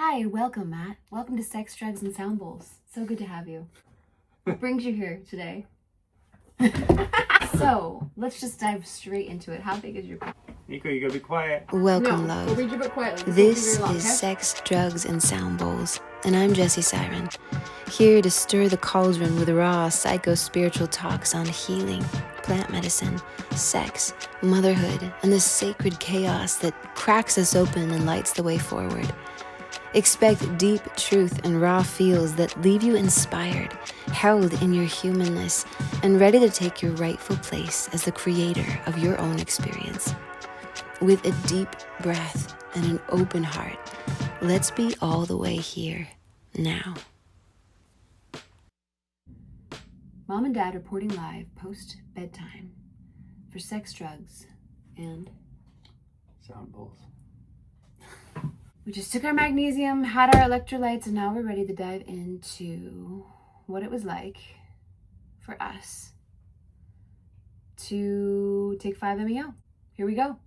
Hi, welcome, Matt. Welcome to Sex, Drugs, and Sound Bowls. So good to have you. What brings you here today? So, let's just dive straight into it. How big is your... Nico, you gotta be quiet. Welcome, love. We'll read your book quietly. This is Sex, Drugs, and Sound Bowls, and I'm Jessie Siren, here to stir the cauldron with raw psycho-spiritual talks on healing, plant medicine, sex, motherhood, and the sacred chaos that cracks us open and lights the way forward. Expect deep truth and raw feels that leave you inspired, held in your humanness, and ready to take your rightful place as the creator of your own experience. With a deep breath and an open heart, let's be all the way here, now. Mom and Dad reporting live post-bedtime for Sex, Drugs, and... Sound bowls. We just took our magnesium, had our electrolytes, and now we're ready to dive into what it was like for us to take 5-MeO. Here we go.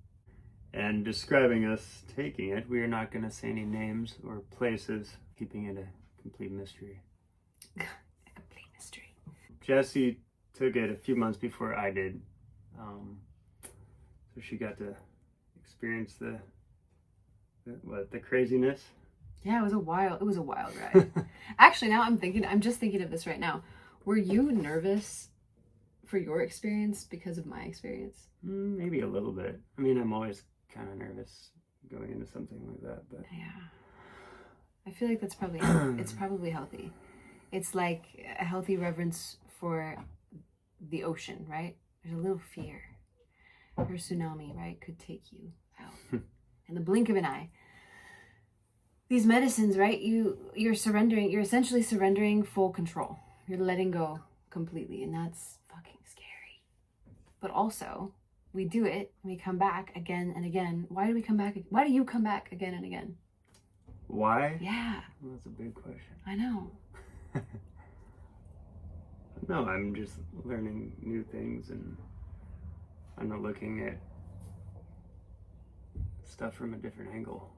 And describing us taking it, we are not going to say any names or places, keeping it a complete mystery. A complete mystery. Jessie took it a few months before I did, so she got to experience the craziness. Yeah, it was a wild ride. Actually, now I'm just thinking of this right now. Were you nervous for your experience because of my experience? Maybe a little bit. I mean, I'm always kind of nervous going into something like that, but yeah, I feel like that's probably it's probably healthy. It's like a healthy reverence for the ocean, right? There's a little fear. Her tsunami, right, could take you out in the blink of an eye. These medicines, right? You're surrendering. You're essentially surrendering full control. You're letting go completely, and that's fucking scary. But also, we do it, and we come back again and again. Why do we come back? Why do you come back again and again? why? Yeah. Well, that's a big question. I know. No, I'm just learning new things, and I'm not looking at stuff from a different angle.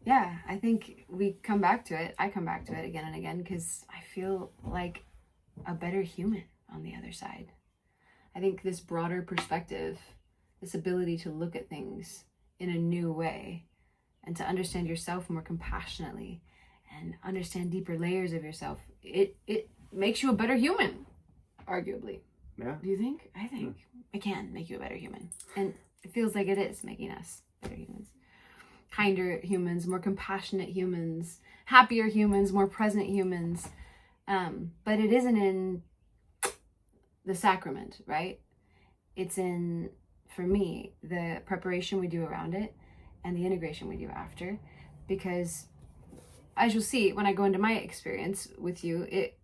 Yeah, I think we come back to it. I come back to it again and again because I feel like a better human on the other side. I think this broader perspective, this ability to look at things in a new way and to understand yourself more compassionately and understand deeper layers of yourself, it makes you a better human, arguably. Yeah. Do you think? I think it can make you a better human. And it feels like it is making us better humans. Kinder humans, more compassionate humans, happier humans, more present humans. But it isn't in the sacrament, right? It's in, for me, the preparation we do around it and the integration we do after. Because as you'll see, when I go into my experience with you, it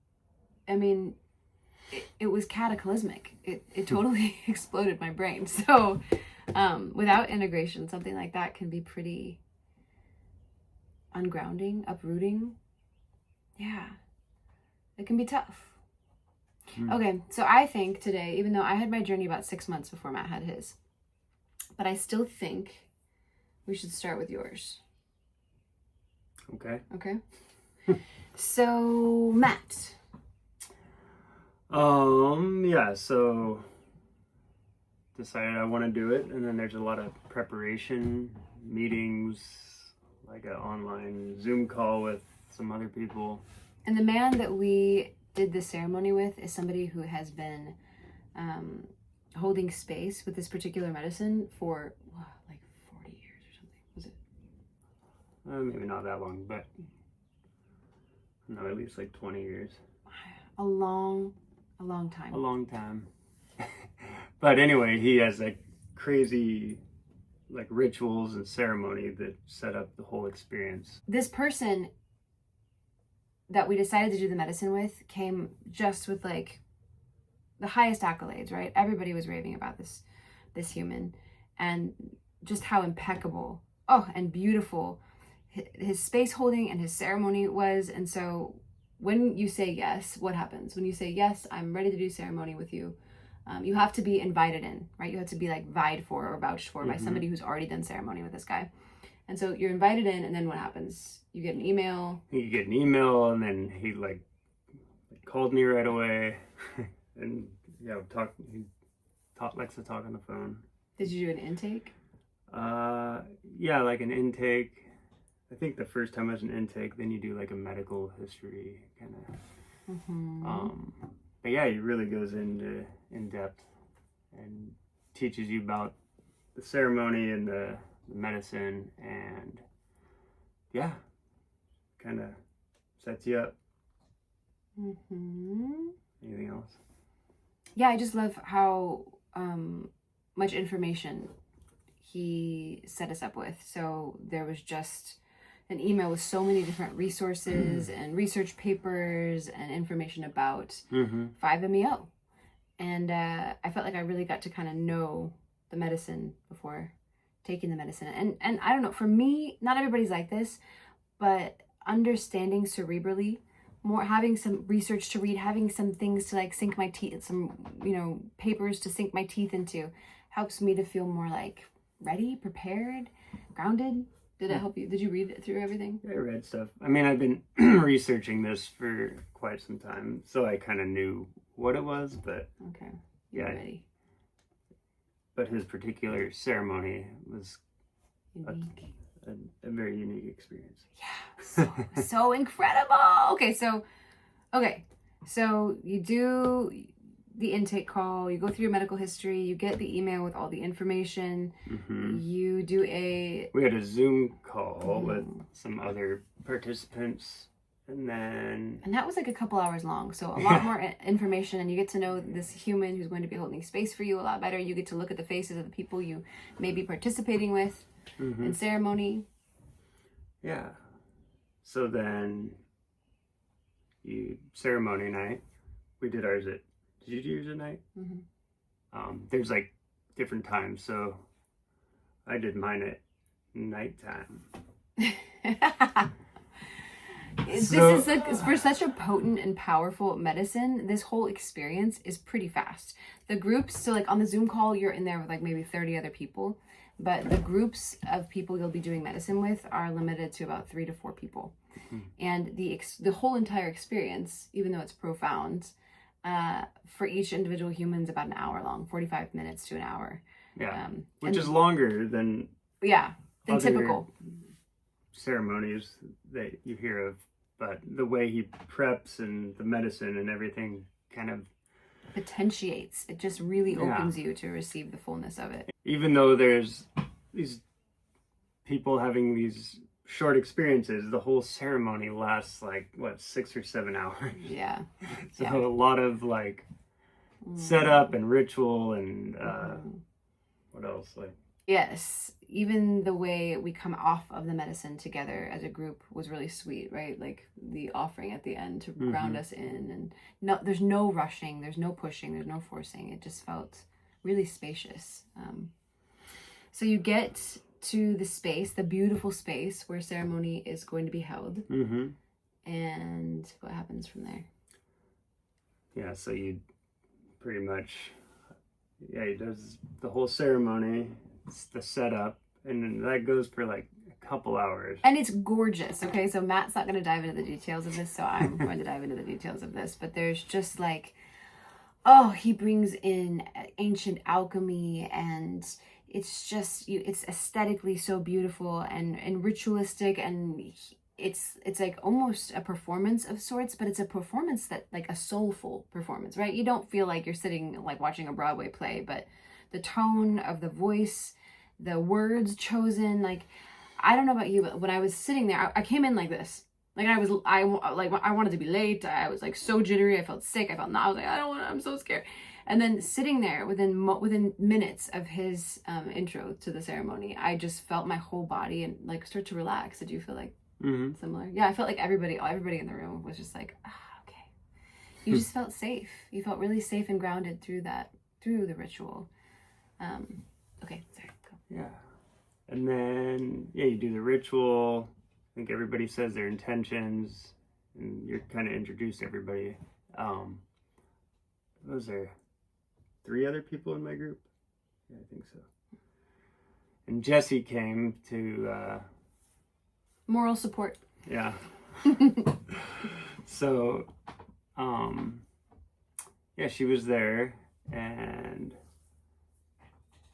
was cataclysmic. It totally exploded my brain. So without integration, something like that can be pretty ungrounding, uprooting. Yeah, it can be tough. Okay, so I think today, even though I had my journey about 6 months before Matt had his, but I still think we should start with yours. Okay. Okay. So, Matt. Yeah, so decided I want to do it, and then there's a lot of preparation, meetings, like an online Zoom call with some other people. And the man that we did this ceremony with is somebody who has been holding space with this particular medicine for like 40 years or something. Was it? Maybe not that long, but no, at least like 20 years. A long time. A long time. But anyway, he has like crazy like rituals and ceremony that set up the whole experience. This person that we decided to do the medicine with came just with like the highest accolades, right? Everybody was raving about this human and just how impeccable, and beautiful his space holding and his ceremony was. And so when you say yes, what happens? When you say yes, I'm ready to do ceremony with you, You have to be invited in, right? You have to be like vied for or vouched for by somebody who's already done ceremony with this guy. And so you're invited in, and then what happens? You get an email. You get an email, and then he like called me right away, and yeah, likes to talk on the phone. Did you do an intake? Yeah, like an intake. I think the first time was an intake. Then you do like a medical history kind of. But yeah, he really goes into in depth and teaches you about the ceremony and the medicine, and yeah, kind of sets you up. Anything else? Yeah, I just love how much information he set us up with. So there was just an email with so many different resources and research papers and information about 5-MeO. And I felt like I really got to kind of know the medicine before taking the medicine. And I don't know, for me, not everybody's like this, but understanding cerebrally, more having some research to read, having some things to like sink my teeth, some, papers to sink my teeth into, helps me to feel more like ready, prepared, grounded. Did it help you? Did you read it through everything? I read stuff. I mean, I've been researching this for quite some time, so I kind of knew what it was, but okay, you're ready. But his particular ceremony was Unique. A very unique experience. Yeah, so incredible. Okay, so you do the intake call, you go through your medical history, you get the email with all the information, you do we had a Zoom call with some other participants, and that was like a couple hours long, so a lot more information, and you get to know this human who's going to be holding space for you a lot better. You get to look at the faces of the people you may be participating with in ceremony. Yeah. So then ceremony night, we did ours did you do yours at night? There's like different times, so I did mine at nighttime. This is for such a potent and powerful medicine. This whole experience is pretty fast. The groups, so like on the Zoom call, you're in there with like maybe 30 other people, but the groups of people you'll be doing medicine with are limited to about 3 to 4 people. And the whole entire experience, even though it's profound, for each individual human's about an hour long, 45 minutes to an hour. Yeah, which is longer than typical ceremonies that you hear of, but the way he preps and the medicine and everything kind of potentiates. It just really opens you to receive the fullness of it. Even though there's these people having these short experiences, the whole ceremony lasts like 6 or 7 hours. Yeah. So a lot of like setup and ritual and what else? Like yes, even the way we come off of the medicine together as a group was really sweet, right? Like the offering at the end to ground us in, and there's no rushing, there's no pushing, there's no forcing. It just felt really spacious. So you get to the space, the beautiful space where ceremony is going to be held. And what happens from there? Yeah, so you pretty much, he does the whole ceremony, the setup, and then that goes for like a couple hours. And it's gorgeous, okay? So Matt's not going to dive into the details of this, so I'm going to dive into the details of this. But there's just like, he brings in ancient alchemy, and it's just, it's aesthetically so beautiful and ritualistic, and it's like almost a performance of sorts, but it's a performance that like a soulful performance, right? You don't feel like you're sitting like watching a Broadway play, but the tone of the voice, the words chosen, like, I don't know about you, but when I was sitting there, I came in like this. Like I wanted to be late. I was like so jittery. I felt sick. I was like, I'm so scared. And then sitting there within minutes of his intro to the ceremony, I just felt my whole body and like start to relax. Did you feel like similar? Yeah, I felt like everybody in the room was just like, okay. You just felt safe. You felt really safe and grounded through the ritual. Okay, sorry, go. Yeah. And then, you do the ritual. I think everybody says their intentions, and you're kind of introduced to everybody. What was there? 3 other people in my group. Yeah, I think so. And Jesse came to Moral support. yeah. So yeah, she was there, and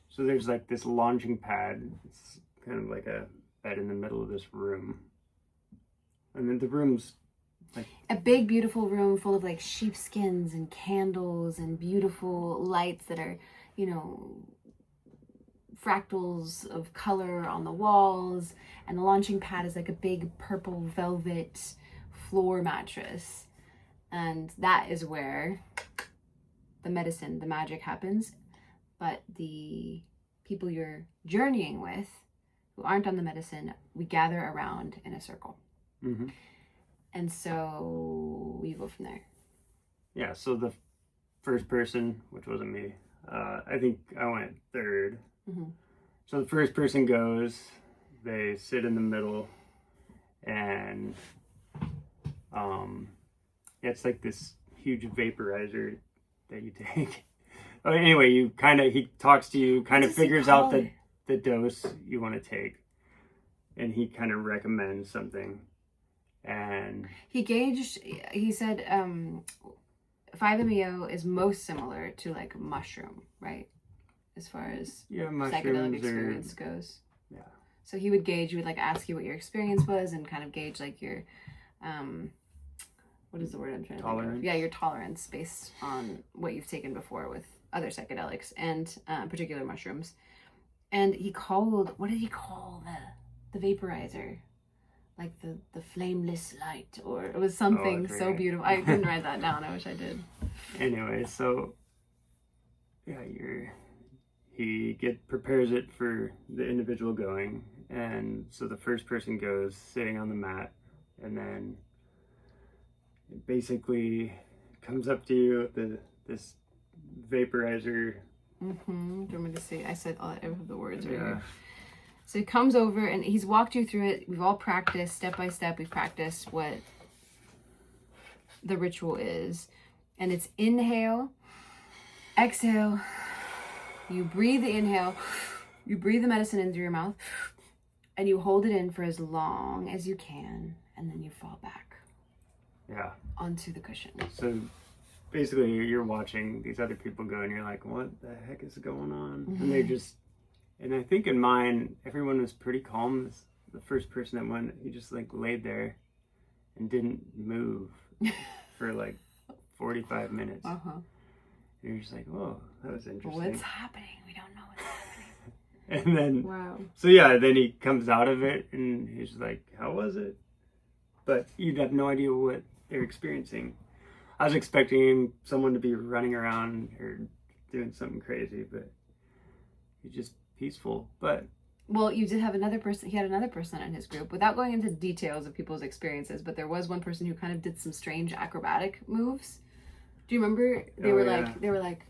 so there's like this launching pad. It's kind of like a bed in the middle of this room. And then the room's like a big, beautiful room full of like sheepskins and candles and beautiful lights that are, you know, fractals of color on the walls. And the launching pad is like a big purple velvet floor mattress. And that is where the medicine, the magic happens. But the people you're journeying with who aren't on the medicine, we gather around in a circle. mm-hmm. And so we go from there. Yeah, so the first person, which wasn't me, I think I went third. Mm-hmm. So the first person goes, they sit in the middle, and it's like this huge vaporizer that you take. Oh, anyway, he talks to you, kind of figures out the dose you want to take, and he kind of recommends something. And he said 5-MeO is most similar to like mushroom, right? As far as psychedelic experience goes. Yeah. So he would gauge, he would like ask you what your experience was and kind of gauge like your, what is the word I'm trying to think of? Yeah, your tolerance based on what you've taken before with other psychedelics and particular mushrooms. And he called, what did he call the vaporizer? Like the flameless light, or it was something so beautiful. I couldn't write that down. I wish I did. Anyway, so yeah, he prepares it for the individual going, and so the first person goes sitting on the mat, and then it basically comes up to you with this vaporizer. Mm-hmm. Do you want me to see? I said all of the words right here. So he comes over and he's walked you through it. We've all practiced step by step. We've practiced what the ritual is. And it's inhale, exhale. You breathe the inhale. You breathe the medicine in through your mouth. And you hold it in for as long as you can. And then you fall back. Yeah. Onto the cushion. So basically you're watching these other people go and you're like, what the heck is going on? Mm-hmm. And they're just... And I think in mine, everyone was pretty calm. The first person that went, he just like laid there and didn't move for like 45 minutes. Uh-huh. And you're just like, whoa, that was interesting. What's happening? We don't know what's happening. And then, wow. So yeah, then he comes out of it and he's like, how was it? But you'd have no idea what they're experiencing. I was expecting someone to be running around or doing something crazy, but he just peaceful. But well, you did have another person. He had another person in his group, without going into details of people's experiences, but there was one person who kind of did some strange acrobatic moves. Do you remember? They were like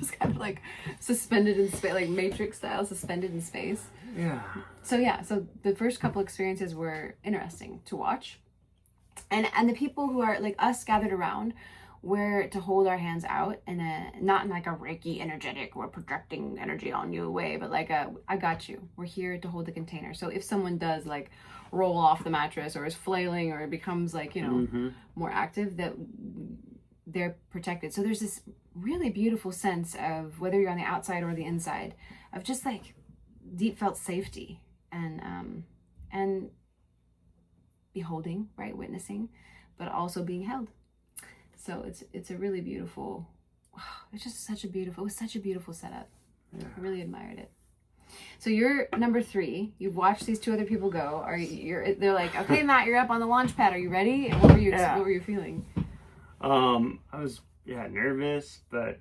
just kind of like suspended in space, like Matrix style, suspended in space. Yeah. So the first couple experiences were interesting to watch, and the people who are like us gathered around were to hold our hands out in not in like a Reiki energetic or projecting energy on you way, but like I got you. We're here to hold the container. So if someone does like roll off the mattress or is flailing or it becomes like, you know, mm-hmm. more active, that they're protected. So there's this really beautiful sense of, whether you're on the outside or the inside, of just like deep felt safety and beholding, right, witnessing, but also being held. So it's a really beautiful, it was such a beautiful setup. Yeah. I really admired it. So you're number 3. You've watched these 2 other people go. They're like, okay, Matt, you're up on the launch pad. Are you ready? And what were you feeling? I was nervous but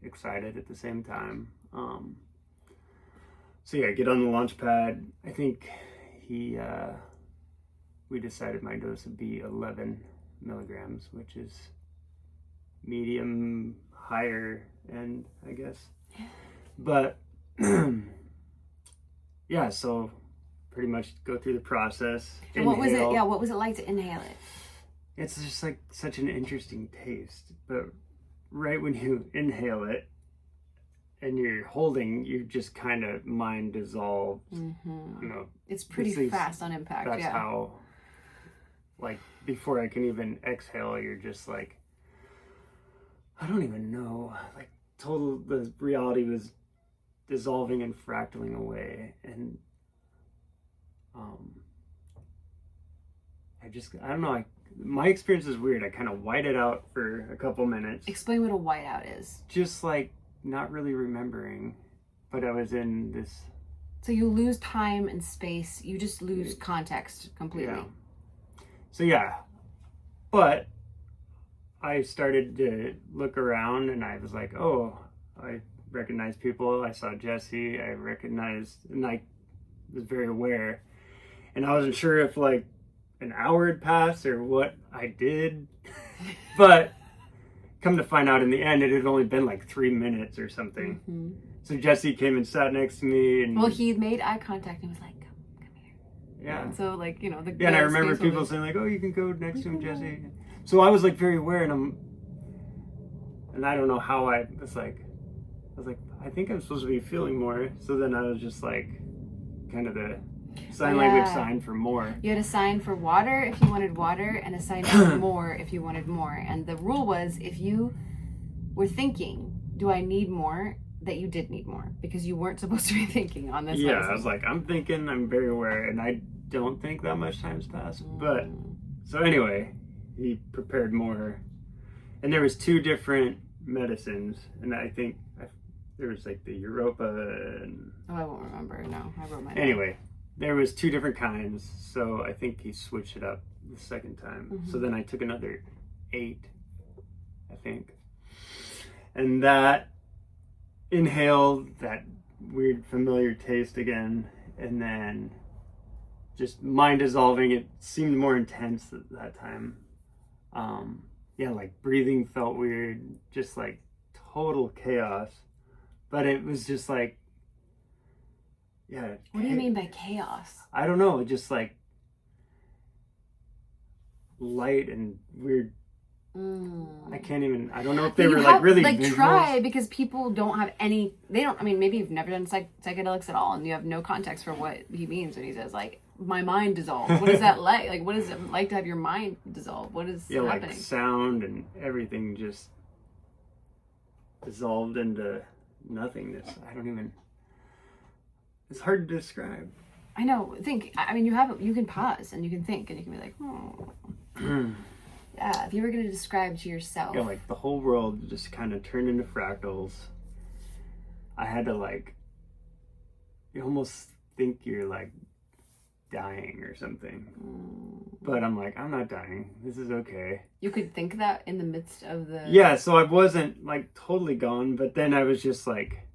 excited at the same time. So yeah, get on the launch pad. I think we decided my dose would be 11 milligrams, which is medium higher end, I guess. But yeah, so pretty much go through the process. And what was it? What was it like to inhale it? It's just like such an interesting taste, but right when you inhale it and you're holding, you just kind of mind dissolves. Mm-hmm. You know, It's pretty fast on impact. That's yeah. how, like, before I can even exhale, you're just like, I don't even know. Like, the reality was dissolving and fractaling away. And I don't know. My experience is weird. I kind of whited out for a couple minutes. Explain what a whiteout is. Just like not really remembering, but I was in this. So you lose time and space. You just lose context completely. Yeah. So yeah, but I started to look around and I was like, oh, I recognized people. I saw Jesse. I recognized, and I was very aware. And I wasn't sure if like an hour had passed or what I did. But come to find out in the end, it had only been like 3 minutes or something. Mm-hmm. So Jesse came and sat next to me. And well, he made eye contact and was like, come here. Yeah. And so like, you know, yeah, and I remember people saying like, oh, you can go next to him, Jesse. So I was like very aware, and I don't know how I was like, I think I'm supposed to be feeling more. So then I was just like, kind of the sign language sign for more. You had a sign for water if you wanted water, and a sign for more if you wanted more. And the rule was, if you were thinking, do I need more, that you did need more, because you weren't supposed to be thinking on this. Yeah, medicine. I was like, I'm thinking, I'm very aware, and I don't think that much time's passed. But so anyway, he prepared more, and there was 2 different medicines, and I think there was like the Europa and I won't remember. No, I wrote my anyway, there was 2 different kinds, so I think he switched it up the second time. Mm-hmm. So then I took another 8, I think, and that inhaled that weird familiar taste again, and then just mind dissolving. It seemed more intense at that time. Yeah, like breathing felt weird, just like total chaos. But it was just like, yeah. What do you mean by chaos? I don't know, just like light and weird. I can't even, I don't know if they were like really like visuals. try, because people don't have any, they don't, I mean, maybe you've never done psychedelics at all and you have no context for what he means when he says like, my mind dissolved. What is that like? Like, what is it like to have your mind dissolve? What is happening? Like sound and everything just dissolved into nothingness. I don't even, it's hard to describe. I know. I mean, you can pause and you can think and you can be like, oh. Yeah, if you were going to describe to yourself. Yeah, like the whole world just kind of turned into fractals. I had to like, you almost think you're like dying or something. But I'm like, I'm not dying. This is okay. You could think that in the midst of the... Yeah, so I wasn't like totally gone, but then I was just like,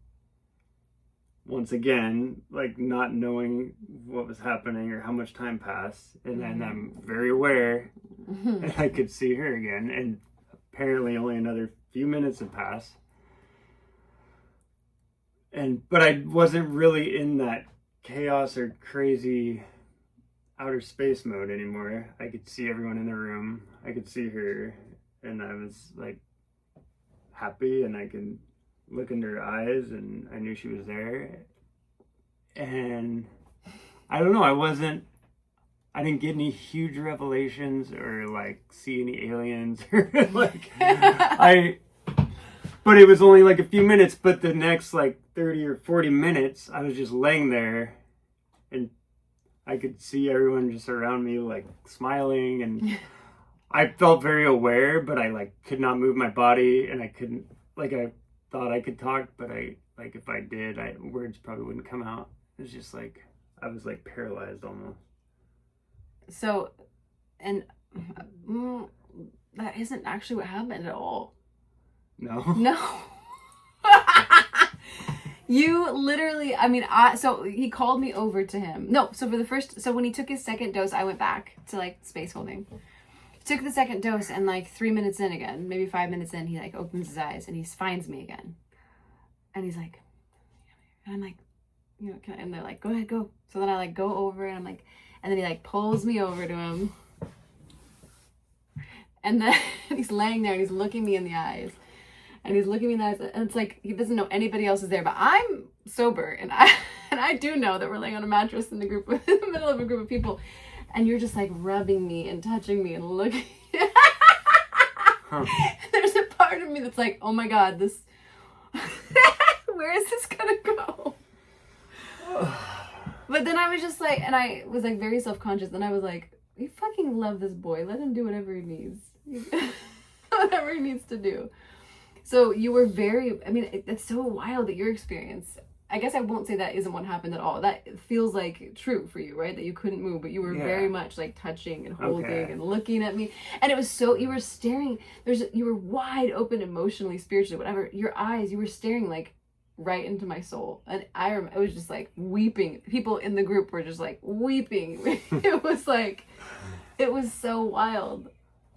once again, like not knowing what was happening or how much time passed. And then I'm very aware and I could see her again. And apparently only another few minutes had passed. But I wasn't really in that chaos or crazy outer space mode anymore. I could see everyone in the room. I could see her, and I was like happy, and I could look into her eyes, and I knew she was there. And I don't know, I didn't get any huge revelations or like see any aliens or like but it was only like a few minutes, but the next like 30 or 40 minutes I was just laying there and I could see everyone just around me like smiling, and I felt very aware, but I like could not move my body, and I couldn't, like I thought I could talk, but I like if I did, words probably wouldn't come out. It was just like I was like paralyzed almost. So, and that isn't actually what happened at all. No. No. You literally, I mean, so he called me over to him. No, so when he took his second dose, I went back to like space holding. He took the second dose, and like 3 minutes in again, maybe 5 minutes in, he like opens his eyes and he finds me again. And he's like, and I'm like, you know, and they're like, go ahead, go. So then I like go over and I'm like, and then he like pulls me over to him. And then he's laying there and he's looking me in the eyes. And he's looking me in the eyes, and it's like he doesn't know anybody else is there, but I'm sober, and I do know that we're laying on a mattress in the middle of a group of people, and you're just like rubbing me and touching me and looking. There's a part of me that's like, oh my God, this. Where is this gonna go? But then I was just like, and I was like very self-conscious, and I was like, you fucking love this boy. Let him do whatever he needs. Whatever he needs to do. So you were very, I mean, it's so wild that your experience, I guess I won't say that isn't what happened at all. That feels like true for you, right? That you couldn't move, but you were very much like touching and holding and looking at me. And it was so, you were staring, you were wide open emotionally, spiritually, whatever. Your eyes, you were staring like right into my soul. And I remember, it was just like weeping. People in the group were just like weeping. It was like, it was so wild.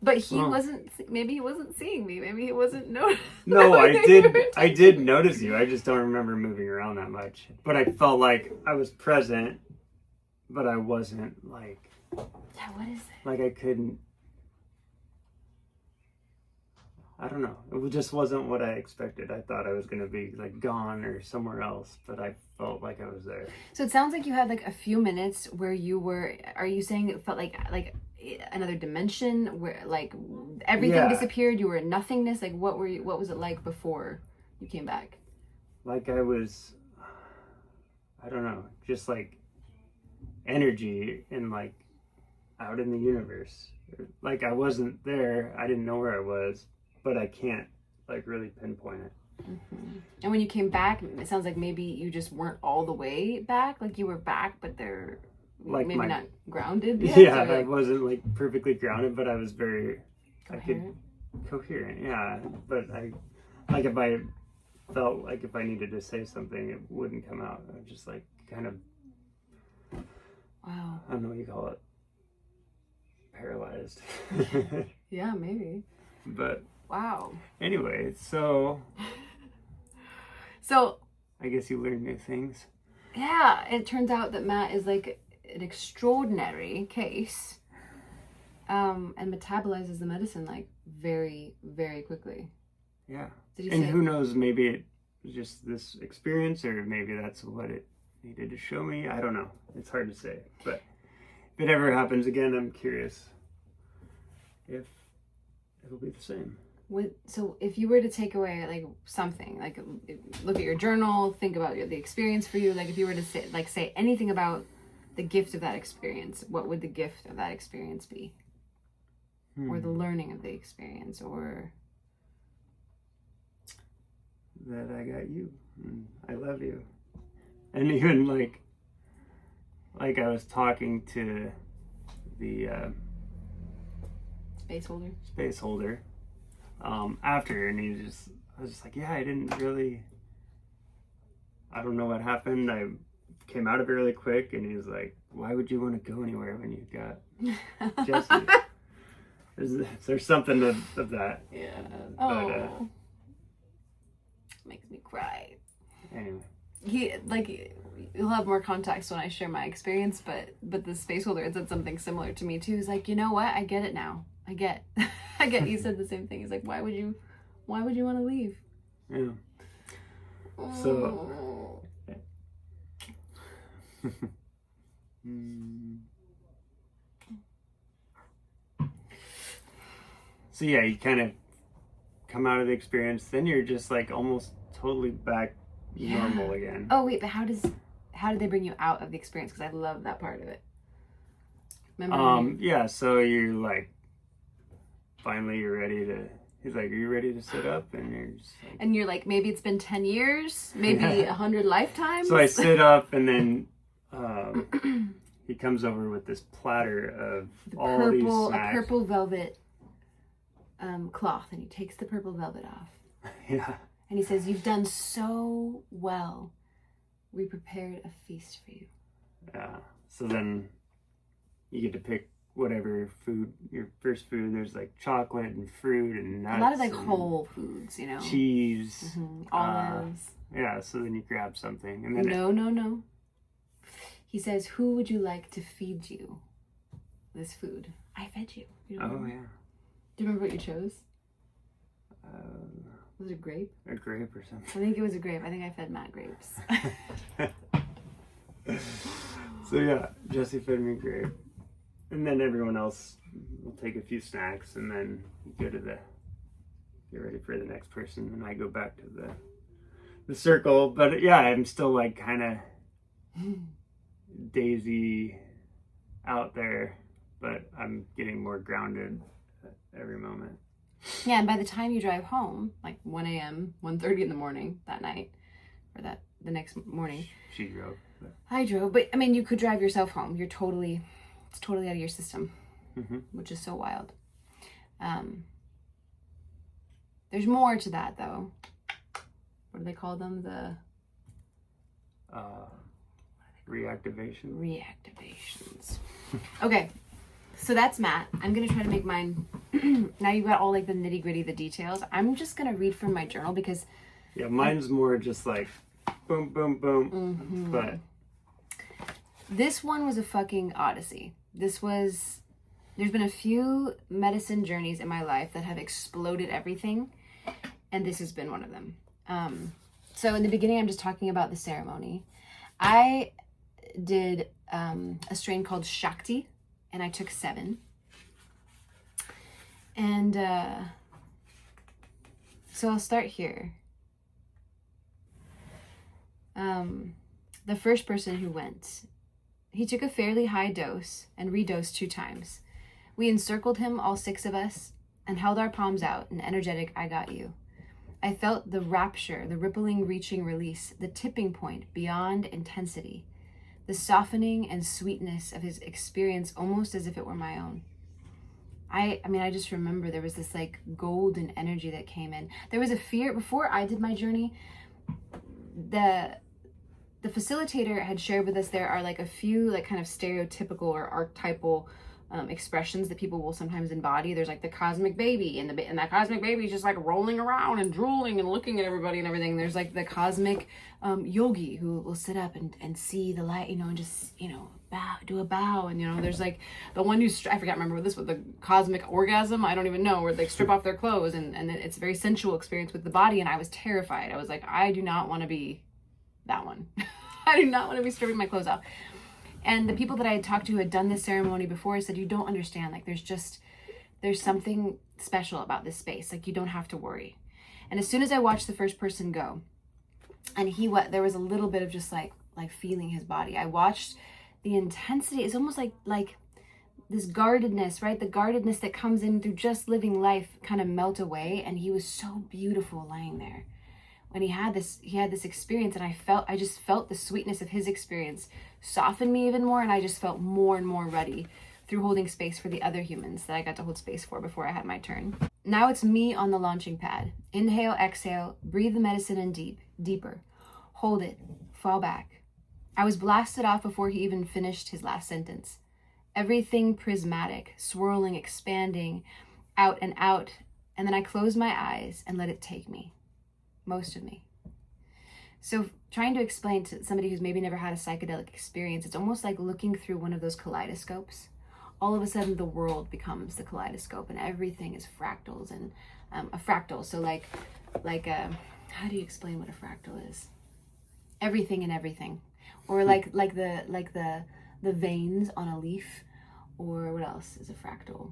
But he wasn't, maybe he wasn't seeing me. Maybe he wasn't noticing. No, I did notice you. I just don't remember moving around that much. But I felt like I was present, but I wasn't like... Yeah, what is it? Like I couldn't... I don't know. It just wasn't what I expected. I thought I was going to be like gone or somewhere else, but I felt like I was there. So it sounds like you had like a few minutes where you were, are you saying it felt like another dimension where like everything disappeared, you were in nothingness? Like what was it like before you came back? Like I was, I don't know, just like energy and like out in the universe. Like I wasn't there, I didn't know where I was, but I can't like really pinpoint it. Mm-hmm. And when you came back, it sounds like maybe you just weren't all the way back, like you were back, but they're like maybe not grounded yet, yeah, like, I wasn't like perfectly grounded, but I was very coherent. Coherent, yeah. But I like if I felt like if I needed to say something, it wouldn't come out. I was just like kind of, wow, I don't know what you call it, paralyzed. Yeah, maybe. But wow. Anyway, so I guess you learn new things. Yeah, it turns out that Matt is like an extraordinary case, and metabolizes the medicine like very, very quickly. Yeah. Did you and say who knows, maybe it was just this experience, or maybe that's what it needed to show me. I don't know. It's hard to say. But if it ever happens again, I'm curious if it'll be the same. So if you were to take away like something, like look at your journal, think about the experience for you, like if you were to say anything about the gift of that experience, what would the gift of that experience be? Or the learning of the experience, or that I got you, and I love you. And even like I was talking to the space holder after, and I was just like, yeah, I don't know what happened. I came out of it really quick, and he was like, why would you want to go anywhere when you got Jesse? There's something of that. Yeah. But, makes me cry. Anyway. You'll have more context when I share my experience, but the space holder had said something similar to me too. He's like, you know what? I get it now. I get. He said the same thing. He's like, why would you want to leave? Yeah. So. So yeah, you kind of come out of the experience, then you're just like almost totally back normal again. Oh wait, but how did they bring you out of the experience? Because I love that part of it. Remember? Yeah. So you're like, finally you're ready to. He's like, are you ready to sit up? And you're just like, and you're like, maybe it's been 10 years, maybe 100 lifetimes. So I sit up, and then he comes over with this platter of these snacks. A purple velvet cloth, and he takes the purple velvet off. Yeah. And he says, you've done so well. We prepared a feast for you. Yeah. So then you get to pick whatever food, your first food. There's like chocolate and fruit and nuts. A lot of like whole foods, you know. Cheese. Olives. Yeah, so then you grab something. And then No. He says, who would you like to feed you this food? I fed you. Oh, yeah. Do you remember what you chose? Was it a grape? A grape or something. I think it was a grape. I think I fed Matt grapes. So yeah, Jesse fed me grape. And then everyone else will take a few snacks and then get ready for the next person, and I go back to the circle. But yeah, I'm still like kind of daisy out there, but I'm getting more grounded at every moment. Yeah, and by the time you drive home, like 1 a.m., 1:30 in the morning that night, or the next morning. She drove. But... I drove, but I mean, you could drive yourself home. It's totally out of your system, which is so wild. There's more to that, though. What do they call them? The reactivations. Okay, so that's Matt. I'm gonna try to make mine. Now you've got all like the nitty gritty, the details. I'm just gonna read from my journal because. Yeah, mine's more just like boom, boom, boom. But this one was a fucking odyssey. There's been a few medicine journeys in my life that have exploded everything, and this has been one of them. So in the beginning, I'm just talking about the ceremony. I did a strain called Shakti, and I took 7. And so I'll start here. The first person who went, he took a fairly high dose and redosed 2 times. We encircled him, all 6 of us, and held our palms out, an energetic "I got you." I felt the rapture, the rippling, reaching release, the tipping point beyond intensity, the softening and sweetness of his experience, almost as if it were my own. I mean, I just remember there was this like golden energy that came in. There was a fear before I did my journey. The facilitator had shared with us there are like a few like kind of stereotypical or archetypal expressions that people will sometimes embody. There's like the cosmic baby, and that cosmic baby is just like rolling around and drooling and looking at everybody and everything. There's like the cosmic yogi who will sit up and see the light, and just, bow, do a bow. And, there's like the one who's, I remember what this was, the cosmic orgasm. I don't even know, where they strip off their clothes and it's a very sensual experience with the body. And I was terrified. I was like, I do not want to be that one. I do not want to be stripping my clothes off. And the people that I had talked to who had done this ceremony before said, you don't understand. Like, there's something special about this space. Like, you don't have to worry. And as soon as I watched the first person go, and there was a little bit of just like feeling his body. I watched the intensity. It's almost like this guardedness, right? The guardedness that comes in through just living life kind of melt away. And he was so beautiful lying there. When he had this experience, and I just felt the sweetness of his experience soften me even more, and I just felt more and more ready through holding space for the other humans that I got to hold space for before I had my turn. Now it's me on the launching pad. Inhale, exhale, breathe the medicine in deeper. Hold it, fall back. I was blasted off before he even finished his last sentence. Everything prismatic, swirling, expanding, out, and then I closed my eyes and let it take me. Most of me. So trying to explain to somebody who's maybe never had a psychedelic experience, it's almost like looking through one of those kaleidoscopes. All of a sudden the world becomes the kaleidoscope and everything is fractals and a fractal. So like how do you explain what a fractal is? Everything and everything. Or like the veins on a leaf, or what else is a fractal?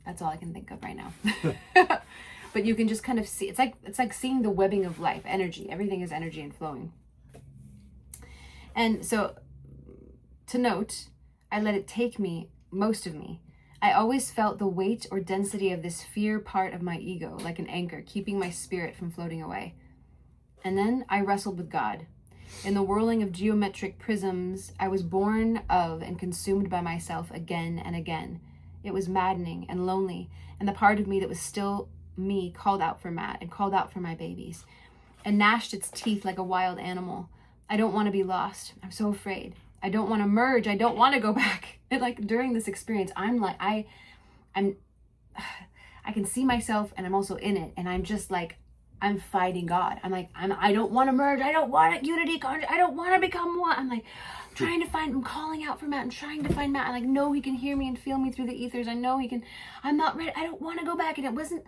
That's all I can think of right now. But you can just kind of see, it's like seeing the webbing of life, energy. Everything is energy and flowing. And so, to note, I let it take me, most of me. I always felt the weight or density of this fear part of my ego, like an anchor, keeping my spirit from floating away. And then I wrestled with God. In the whirling of geometric prisms, I was born of and consumed by myself again and again. It was maddening and lonely, and the part of me that was still me called out for Matt and called out for my babies and gnashed its teeth like a wild animal. I don't want to be lost. I'm so afraid. I don't want to merge. I don't want to go back. And like during this experience, I'm like, I can see myself, and I'm also in it, and I'm just like, I'm fighting God. I don't want to merge. I don't want unity. I don't want to become one. I'm like I'm calling out for Matt and trying to find Matt. I know he can hear me and feel me through the ethers. I know he can. I'm not ready. I don't want to go back. And it wasn't,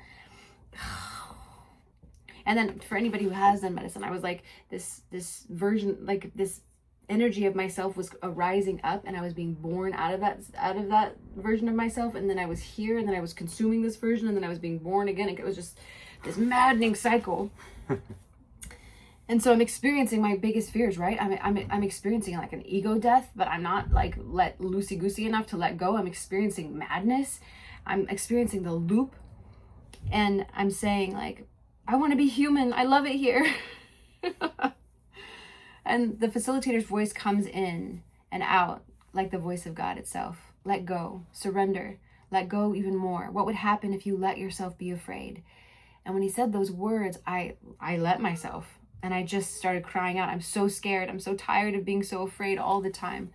And then for anybody who has done medicine, I was like this version, like this energy of myself was arising up, and I was being born out of that version of myself, and then I was here, and then I was consuming this version, and then I was being born again. It was just this maddening cycle. And so I'm experiencing my biggest fears, right? I'm experiencing like an ego death, but I'm not like loosey-goosey enough to let go. I'm experiencing madness. I'm experiencing the loop. And I'm saying like, I want to be human. I love it here. And the facilitator's voice comes in and out like the voice of God itself. Let go, surrender, let go even more. What would happen if you let yourself be afraid? And when he said those words, I let myself. And I just started crying out. I'm so scared. I'm so tired of being so afraid all the time.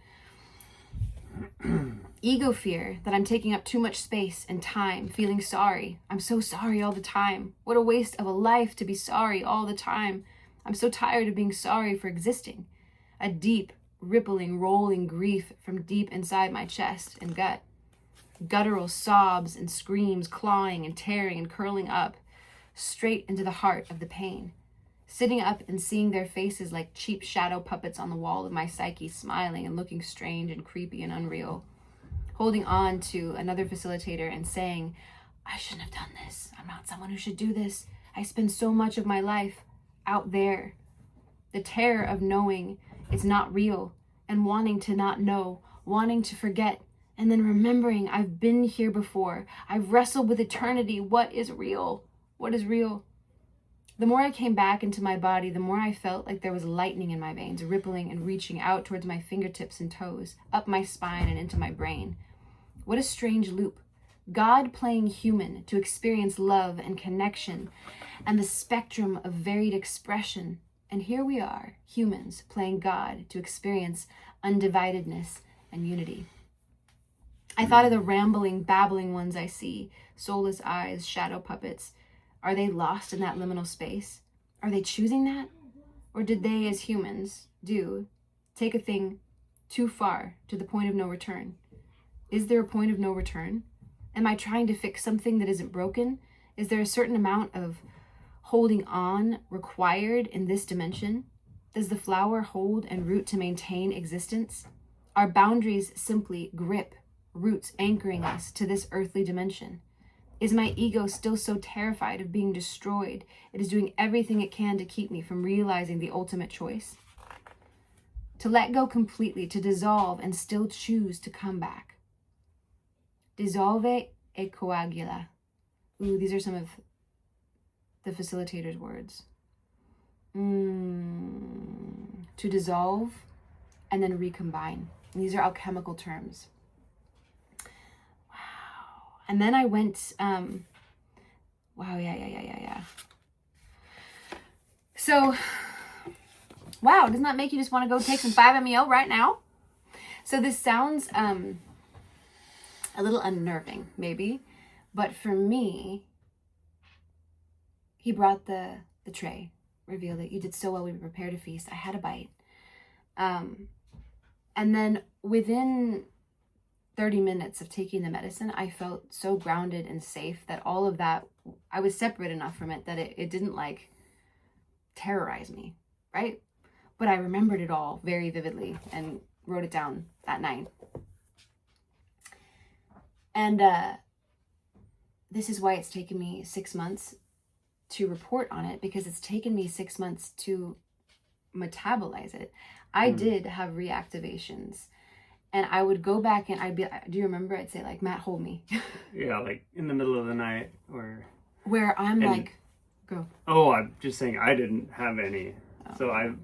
Ego fear that I'm taking up too much space and time, feeling sorry. I'm so sorry all the time. What a waste of a life to be sorry all the time. I'm so tired of being sorry for existing. A deep, rippling, rolling grief from deep inside my chest and gut. Guttural sobs and screams, clawing and tearing and curling up, straight into the heart of the pain. Sitting up and seeing their faces like cheap shadow puppets on the wall of my psyche, smiling and looking strange and creepy and unreal. Holding on to another facilitator and saying, I shouldn't have done this. I'm not someone who should do this. I spend so much of my life out there. The terror of knowing it's not real and wanting to not know, wanting to forget, and then remembering I've been here before. I've wrestled with eternity. What is real? What is real? The more I came back into my body, the more I felt like there was lightning in my veins, rippling and reaching out towards my fingertips and toes, up my spine and into my brain. What a strange loop. God playing human to experience love and connection and the spectrum of varied expression. And here we are, humans, playing God to experience undividedness and unity. I thought of the rambling, babbling ones I see, soulless eyes, shadow puppets. Are they lost in that liminal space? Are they choosing that? Or did they, as humans, take a thing too far to the point of no return? Is there a point of no return? Am I trying to fix something that isn't broken? Is there a certain amount of holding on required in this dimension? Does the flower hold and root to maintain existence? Are boundaries simply grip, roots anchoring us to this earthly dimension? Is my ego still so terrified of being destroyed, it is doing everything it can to keep me from realizing the ultimate choice? To let go completely, to dissolve and still choose to come back. Dissolve e coagula. Ooh, these are some of the facilitator's words. To dissolve and then recombine. And these are alchemical terms. And then I went, yeah. So, wow, doesn't that make you just want to go take some 5-MeO right now? So this sounds a little unnerving, maybe. But for me, he brought the tray, revealed it. You did so well, we prepared a feast. I had a bite. And then within 30 minutes of taking the medicine, I felt so grounded and safe that all of that, I was separate enough from it that it didn't like terrorize me, right? But I remembered it all very vividly and wrote it down that night. And this is why it's taken me 6 months to report on it, because it's taken me 6 months to metabolize it. I did have reactivations. And I would go back and I'd be, do you remember? I'd say like, Matt, hold me. Yeah, like in the middle of the night or... Where I'm like, go. Oh, I'm just saying I didn't have any. Oh. So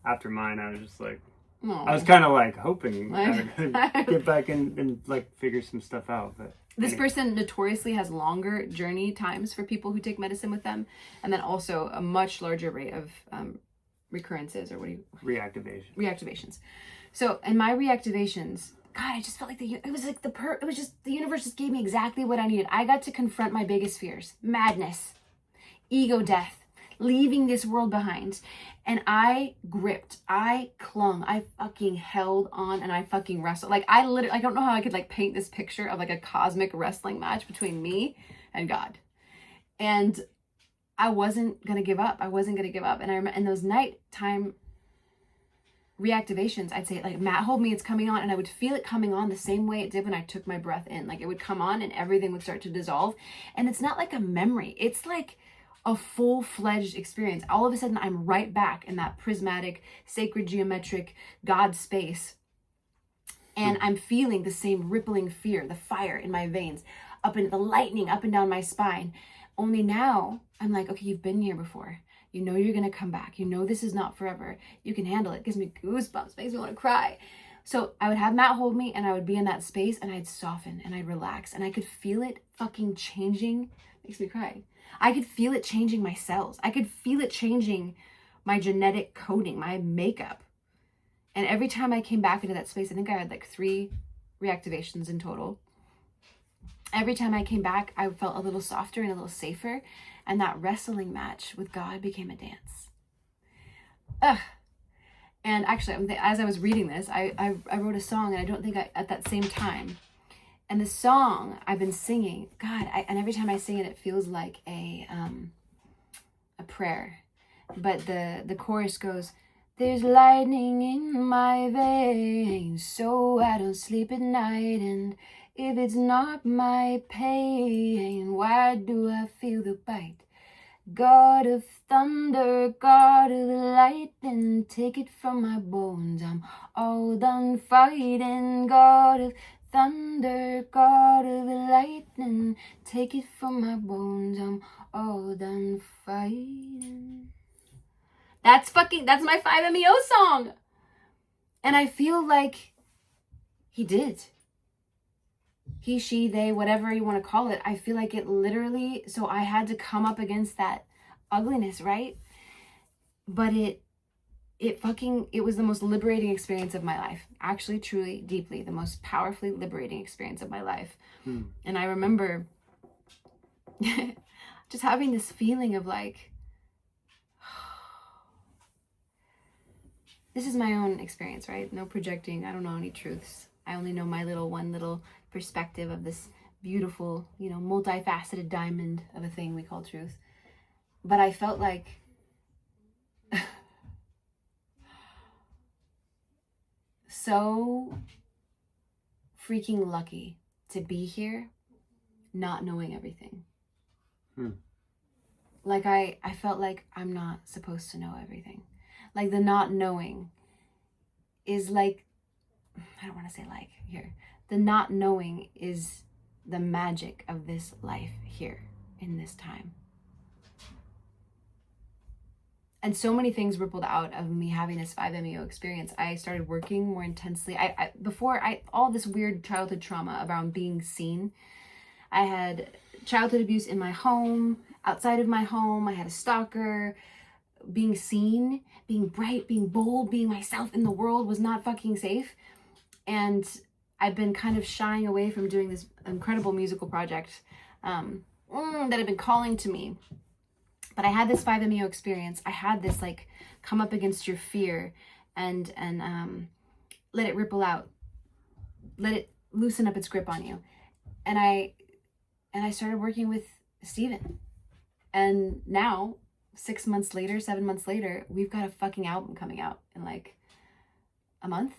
after mine, I was just like, Oh. I was kind of like hoping I would get back and like figure some stuff out. But this person notoriously has longer journey times for people who take medicine with them. And then also a much larger rate of recurrences or reactivations. So in my reactivations, God, I just felt like it was just the universe just gave me exactly what I needed. I got to confront my biggest fears: madness, ego death, leaving this world behind. And I gripped, I clung, I fucking held on, and I fucking wrestled. Like I don't know how I could like paint this picture of like a cosmic wrestling match between me and God. And I wasn't going to give up. And I remember in those nighttime reactivations, I'd say, like, Matt, hold me, it's coming on. And I would feel it coming on the same way it did when I took my breath in. Like, it would come on and everything would start to dissolve. And it's not like a memory. It's like a full-fledged experience. All of a sudden, I'm right back in that prismatic, sacred, geometric God space. And I'm feeling the same rippling fear, the fire in my veins, the lightning up and down my spine. Only now, I'm like, okay, you've been here before. You know you're going to come back. You know this is not forever. You can handle it. It gives me goosebumps, makes me want to cry. So I would have Matt hold me, and I would be in that space, and I'd soften, and I'd relax, and I could feel it fucking changing. Makes me cry. I could feel it changing my cells. I could feel it changing my genetic coding, my makeup. And every time I came back into that space, I think I had like 3 reactivations in total. Every time I came back, I felt a little softer and a little safer. And that wrestling match with God became a dance. Ugh. And actually, as I was reading this, I wrote a song, and I don't think at that same time. And the song I've been singing, God, and every time I sing it, it feels like a prayer. But the chorus goes, there's lightning in my veins, so I don't sleep at night. And if it's not my pain, why do I feel the bite? God of thunder, God of lightning, take it from my bones, I'm all done fighting. God of thunder, God of lightning, take it from my bones, I'm all done fighting. That's my 5MEO song. And I feel like he did. He, she, they, whatever you want to call it. I feel like it literally, so I had to come up against that ugliness, right? But it was the most liberating experience of my life. Actually, truly, deeply, the most powerfully liberating experience of my life. And I remember just having this feeling of like, this is my own experience, right? No projecting. I don't know any truths. I only know my one little perspective of this beautiful, multifaceted diamond of a thing we call truth. But I felt like so freaking lucky to be here, not knowing everything. Like I felt like I'm not supposed to know everything. Like the not knowing is like, I don't want to say like here. The not knowing is the magic of this life here in this time. And so many things rippled out of me having this 5MEO experience. I started working more intensely. Before all this weird childhood trauma around being seen. I had childhood abuse in my home, outside of my home. I had a stalker. Being seen, being bright, being bold, being myself in the world was not fucking safe. And I'd been kind of shying away from doing this incredible musical project that had been calling to me. But I had this 5MEO experience. I had this like come up against your fear and let it ripple out. Let it loosen up its grip on you. And I started working with Steven. And now 7 months later, we've got a fucking album coming out in like a month.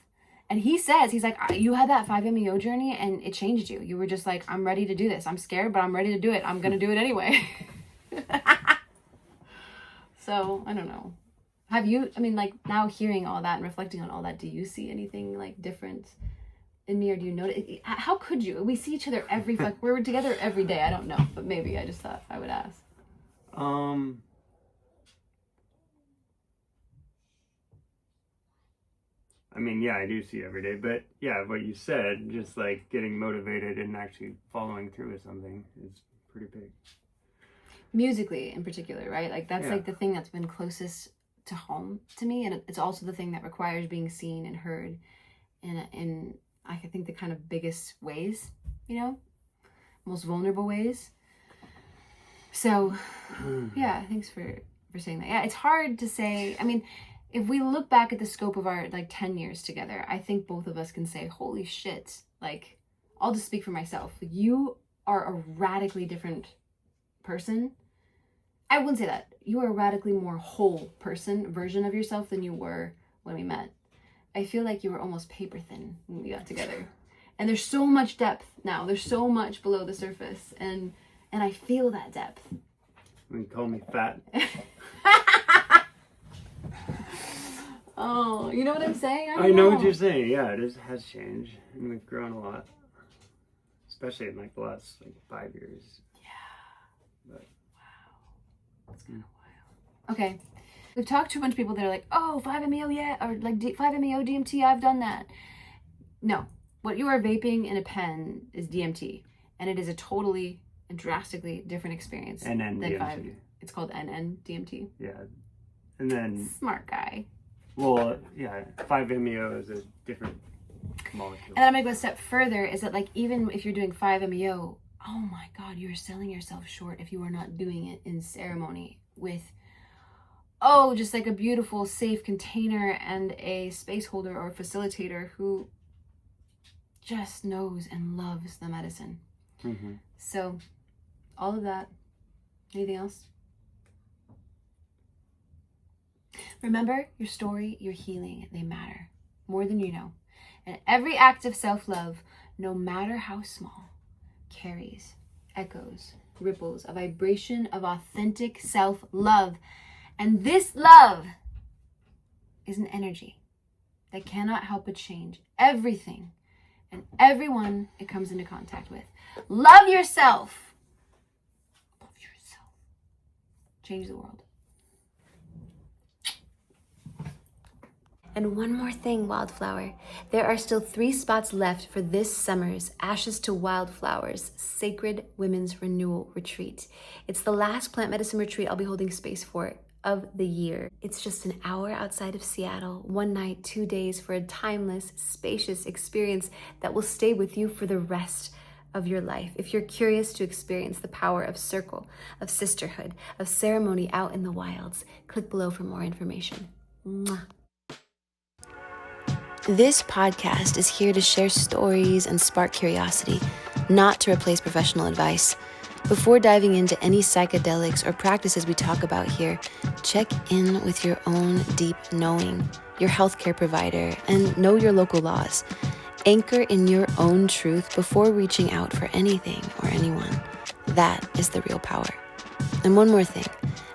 And he's like, you had that 5MEO journey and it changed you. You were just like, I'm ready to do this. I'm scared, but I'm ready to do it. I'm going to do it anyway. So I don't know. Now hearing all that and reflecting on all that, do you see anything like different in me, or do you notice? How could you? We see each other we're together every day. I don't know, but maybe I just thought I would ask. Yeah, I do see every day, but yeah, what you said, just like getting motivated and actually following through with something is pretty big. I in particular, right? Like that's like the thing that's been closest to home to me, and it's also the thing that requires being seen and heard in I think the kind of biggest ways, most vulnerable ways. So yeah, thanks for saying that. Yeah, it's hard to say. If we look back at the scope of our 10 years together, I think both of us can say, holy shit, I'll just speak for myself. You are a radically different person I wouldn't say that. You are a radically more whole version of yourself than you were when we met. I feel like you were almost paper thin when we got together. And there's so much depth now. There's so much below the surface. And I feel that depth. You can call me fat. Oh, you know what I'm saying? I know what you're saying. Yeah, it has changed. And we've grown a lot. Especially in like the last 5 years. Yeah. But, wow. That's kind of wild. Okay. We've talked to a bunch of people that are like, oh, 5-MeO, yeah. Or like 5-MeO, DMT, I've done that. No. What you are vaping in a pen is DMT. And it is a totally and drastically different experience than DMT. 5. It's called DMT. Yeah. And then... Smart guy. Well, yeah, 5-MeO is a different molecule. And then I'm going to go a step further, is that like even if you're doing 5-MeO, oh my God, you're selling yourself short if you are not doing it in ceremony with, just like a beautiful, safe container and a space holder or facilitator who just knows and loves the medicine. Mm-hmm. So, all of that. Anything else? Remember, your story, your healing, they matter more than you know. And every act of self-love, no matter how small, carries, echoes, ripples, a vibration of authentic self-love. And this love is an energy that cannot help but change everything and everyone it comes into contact with. Love yourself. Love yourself. Change the world. And one more thing, Wildflower. There are still 3 spots left for this summer's Ashes to Wildflowers Sacred Women's Renewal Retreat. It's the last plant medicine retreat I'll be holding space for of the year. It's just an hour outside of Seattle, 1 night, 2 days for a timeless, spacious experience that will stay with you for the rest of your life. If you're curious to experience the power of circle, of sisterhood, of ceremony out in the wilds, click below for more information. Mwah. This podcast is here to share stories and spark curiosity, not to replace professional advice. Before diving into any psychedelics or practices we talk about here, check in with your own deep knowing, your healthcare provider, and know your local laws. Anchor in your own truth before reaching out for anything or anyone. That is the real power. And one more thing,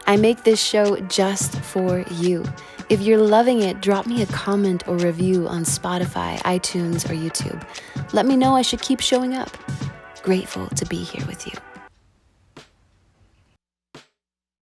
I make this show just for you. If you're loving it, drop me a comment or review on Spotify, iTunes, or YouTube. Let me know I should keep showing up. Grateful to be here with you.